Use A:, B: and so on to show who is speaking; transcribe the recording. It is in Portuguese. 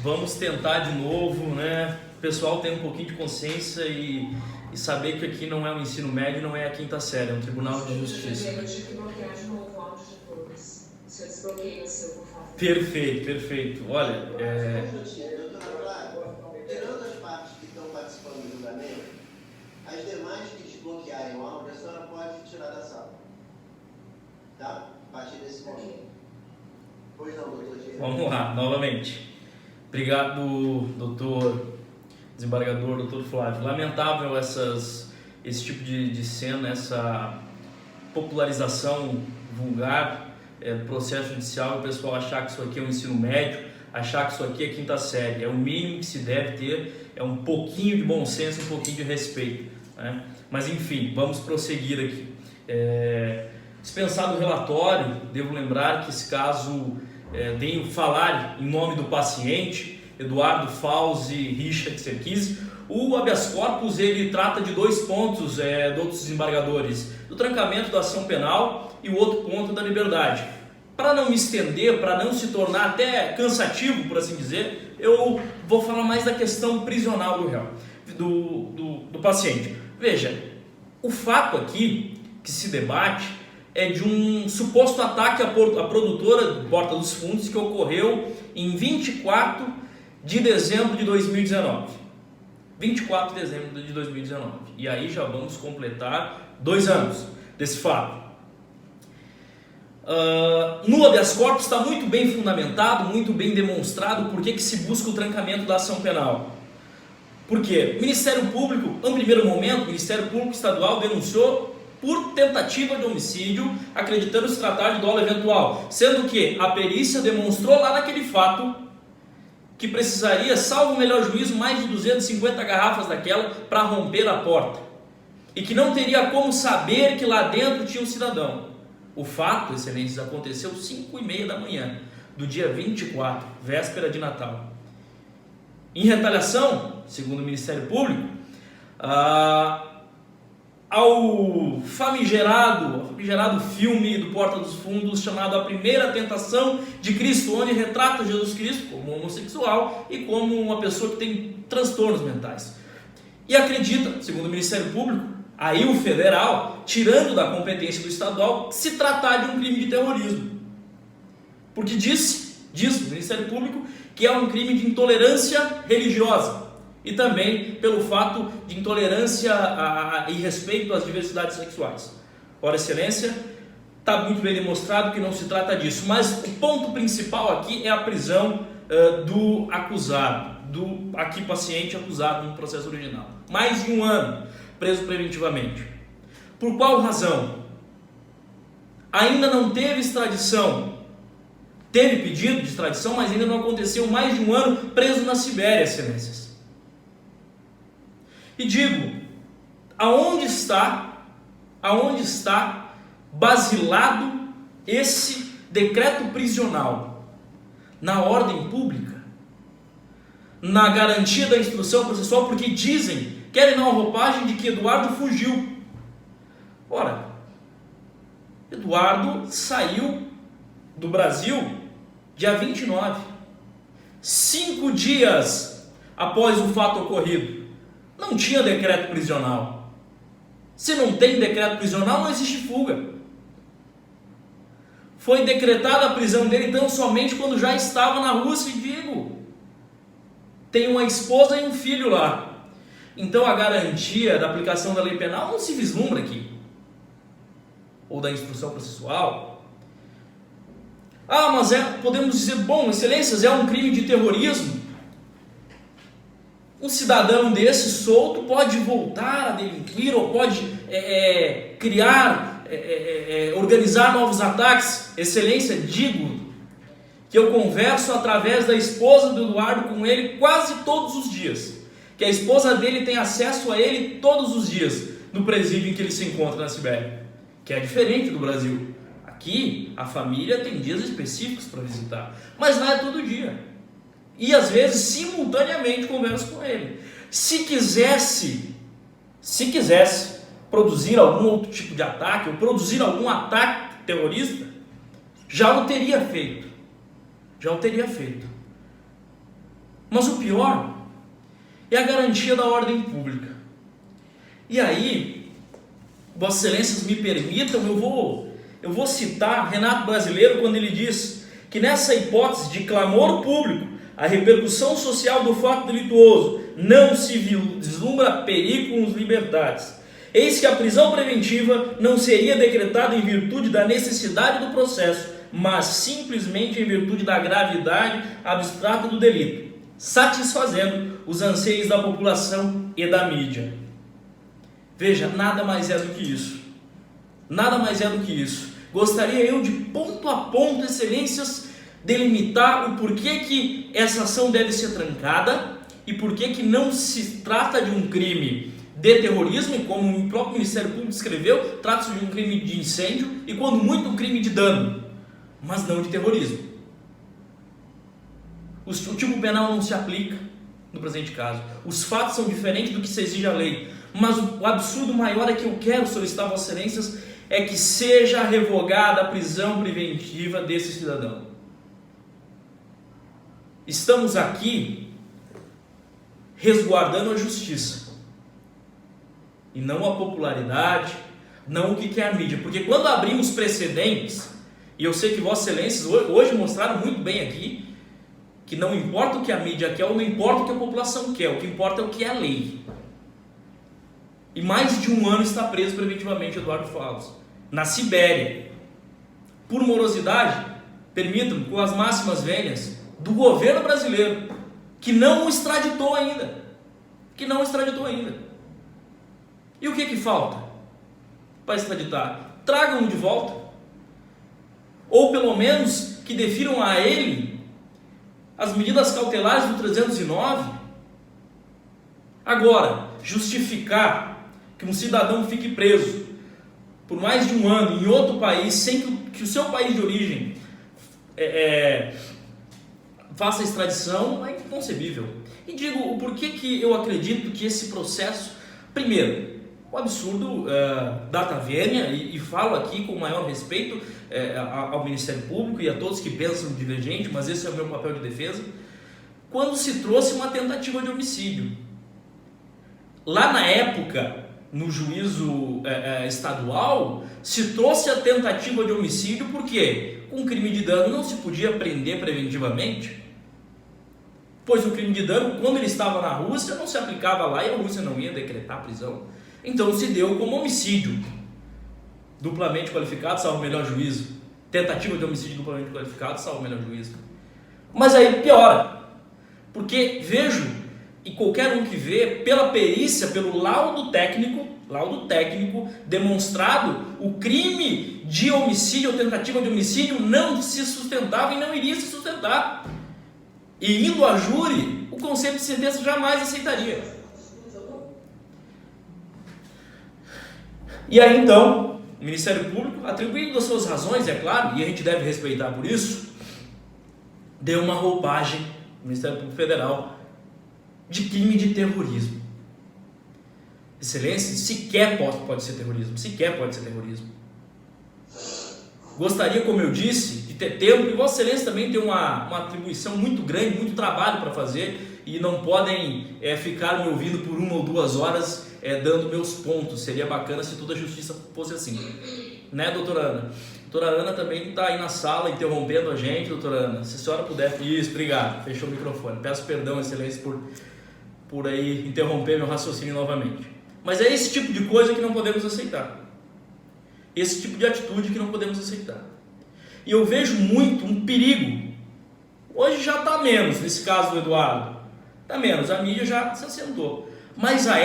A: Vamos tentar de novo, né? O pessoal tem um pouquinho de consciência e saber que aqui não é o ensino médio, não é a quinta série, é um tribunal de justiça.
B: Eu tive que bloquear de novo o áudio de todos. Se eu desbloqueio o seu, por favor.
A: Perfeito. Olha,
C: tirando as partes que estão participando do julgamento, as demais que desbloquearem o áudio, a senhora pode tirar da sala. Tá? A partir desse momento. Pois não, doutor Diego.
A: Vamos lá, novamente. Obrigado, doutor desembargador, doutor Flávio. Lamentável esse tipo de cena, essa popularização vulgar do processo judicial, o pessoal achar que isso aqui é um ensino médio, achar que isso aqui é quinta série. É o mínimo que se deve ter, é um pouquinho de bom senso, um pouquinho de respeito, né? Mas enfim, vamos prosseguir aqui. Dispensado o relatório, devo lembrar que esse caso venho falar em nome do paciente, Eduardo Fauzi Richard Serquise. O habeas corpus ele trata de dois pontos de outros desembargadores, do trancamento da ação penal e o outro ponto da liberdade. Para não me estender, para não se tornar até cansativo, por assim dizer, eu vou falar mais da questão prisional do réu, do paciente. Veja, o fato aqui que se debate é de um suposto ataque à produtora do Porta dos Fundos que ocorreu em 24 de dezembro de 2019. 24 de dezembro de 2019. E aí já vamos completar 2 anos desse fato. No habeas corpus está muito bem fundamentado, muito bem demonstrado por que se busca o trancamento da ação penal. Por quê? O Ministério Público, em primeiro momento, o Ministério Público Estadual denunciou por tentativa de homicídio, acreditando se tratar de dolo eventual, sendo que a perícia demonstrou lá naquele fato que precisaria, salvo o melhor juízo, mais de 250 garrafas daquela para romper a porta, e que não teria como saber que lá dentro tinha um cidadão. O fato, excelências, aconteceu 5h30 da manhã do dia 24, véspera de Natal. Em retaliação, segundo o Ministério Público, ao famigerado filme do Porta dos Fundos chamado A Primeira Tentação de Cristo, onde retrata Jesus Cristo como homossexual e como uma pessoa que tem transtornos mentais. E acredita, segundo o Ministério Público, aí o federal, tirando da competência do estadual, se tratar de um crime de terrorismo. Porque diz o Ministério Público que é um crime de intolerância religiosa. E também pelo fato de intolerância e respeito às diversidades sexuais. Ora, excelência, está muito bem demonstrado que não se trata disso. Mas o ponto principal aqui é a prisão do acusado, do aqui paciente acusado no processo original. Mais de 1 ano preso preventivamente. Por qual razão? Ainda não teve extradição. Teve pedido de extradição, mas ainda não aconteceu. Mais de 1 ano preso na Sibéria, excelências. E digo, aonde está basilado esse decreto prisional? Na ordem pública? Na garantia da instrução processual? Porque querem dar uma roupagem de que Eduardo fugiu. Ora, Eduardo saiu do Brasil dia 29, 5 dias após o fato ocorrido. Não tinha decreto prisional. Se não tem decreto prisional, não existe fuga. Foi decretada a prisão dele tão somente quando já estava na Rússia, e digo, tem uma esposa e um filho lá. Então a garantia da aplicação da lei penal não se vislumbra aqui. Ou da instrução processual. Mas podemos dizer, bom, excelências, é um crime de terrorismo. Um cidadão desse solto pode voltar a delinquir ou pode organizar novos ataques. Excelência, digo que eu converso através da esposa do Eduardo com ele quase todos os dias. Que a esposa dele tem acesso a ele todos os dias no presídio em que ele se encontra na Sibéria. Que é diferente do Brasil. Aqui a família tem dias específicos para visitar, mas lá é todo dia. E às vezes simultaneamente converso com ele. Se quisesse produzir algum outro tipo de ataque, ou produzir algum ataque terrorista, já o teria feito. Mas o pior é a garantia da ordem pública. E aí, Vossas Excelências me permitam, eu vou citar Renato Brasileiro quando ele diz que nessa hipótese de clamor público, a repercussão social do fato delituoso não se vislumbra perigo com os libertados. Eis que a prisão preventiva não seria decretada em virtude da necessidade do processo, mas simplesmente em virtude da gravidade abstrata do delito, satisfazendo os anseios da população e da mídia. Veja, nada mais é do que isso. Nada mais é do que isso. Gostaria eu de ponto a ponto, Excelências, delimitar o porquê que essa ação deve ser trancada e porquê que não se trata de um crime de terrorismo, e como o próprio Ministério Público descreveu, trata-se de um crime de incêndio e quando muito um crime de dano, mas não de terrorismo. O tipo penal não se aplica no presente caso. Os fatos são diferentes do que se exige a lei, mas o absurdo maior é que eu quero solicitar a Vossas Excelências é que seja revogada a prisão preventiva desse cidadão. Estamos aqui resguardando a justiça e não a popularidade, não o que quer a mídia, porque quando abrimos precedentes, e eu sei que Vossas Excelências hoje mostraram muito bem aqui, que não importa o que a mídia quer ou não importa o que a população quer, o que importa é o que é a lei. E mais de um ano está preso preventivamente Eduardo Falsos, na Sibéria, por morosidade, permitam-me, com as máximas vênias do governo brasileiro, que não o extraditou ainda. E o que falta para extraditar? Tragam-no de volta. Ou pelo menos que defiram a ele as medidas cautelares do 309. Agora, justificar que um cidadão fique preso por mais de um ano em outro país, sem que o seu país de origem faça a extradição, é inconcebível. E digo o porquê que eu acredito que esse processo, primeiro, o absurdo data vênia, e falo aqui com o maior respeito ao Ministério Público e a todos que pensam divergente, mas esse é o meu papel de defesa, quando se trouxe uma tentativa de homicídio. Lá na época, no juízo estadual, se trouxe a tentativa de homicídio porque com crime de dano não se podia prender preventivamente, pois o crime de dano, quando ele estava na Rússia, não se aplicava lá e a Rússia não ia decretar prisão. Então se deu como homicídio duplamente qualificado, salvo o melhor juízo. Tentativa de homicídio duplamente qualificado, salvo o melhor juízo. Mas aí piora, porque vejo, e qualquer um que vê, pela perícia, pelo laudo técnico demonstrado, o crime de homicídio ou tentativa de homicídio não se sustentava e não iria se sustentar. E indo a júri, o conceito de sentença jamais aceitaria. E aí então, o Ministério Público, atribuindo as suas razões, é claro, e a gente deve respeitar por isso, deu uma roupagem ao Ministério Público Federal de crime de terrorismo. Excelência, sequer pode ser terrorismo. Gostaria, como eu disse, de ter tempo, e Vossa Excelência também tem uma atribuição muito grande, muito trabalho para fazer, e não podem ficar me ouvindo por 1 ou 2 horas dando meus pontos. Seria bacana se toda a justiça fosse assim. Né, doutora Ana? Doutora Ana também está aí na sala interrompendo a gente, doutora Ana. Se a senhora puder... Isso, obrigado. Fechou o microfone. Peço perdão, Excelência, por aí interromper meu raciocínio novamente. Mas é esse tipo de coisa que não podemos aceitar. Esse tipo de atitude que não podemos aceitar. E eu vejo muito um perigo. Hoje já está menos, nesse caso do Eduardo. Está menos, a mídia já se assentou. Mas a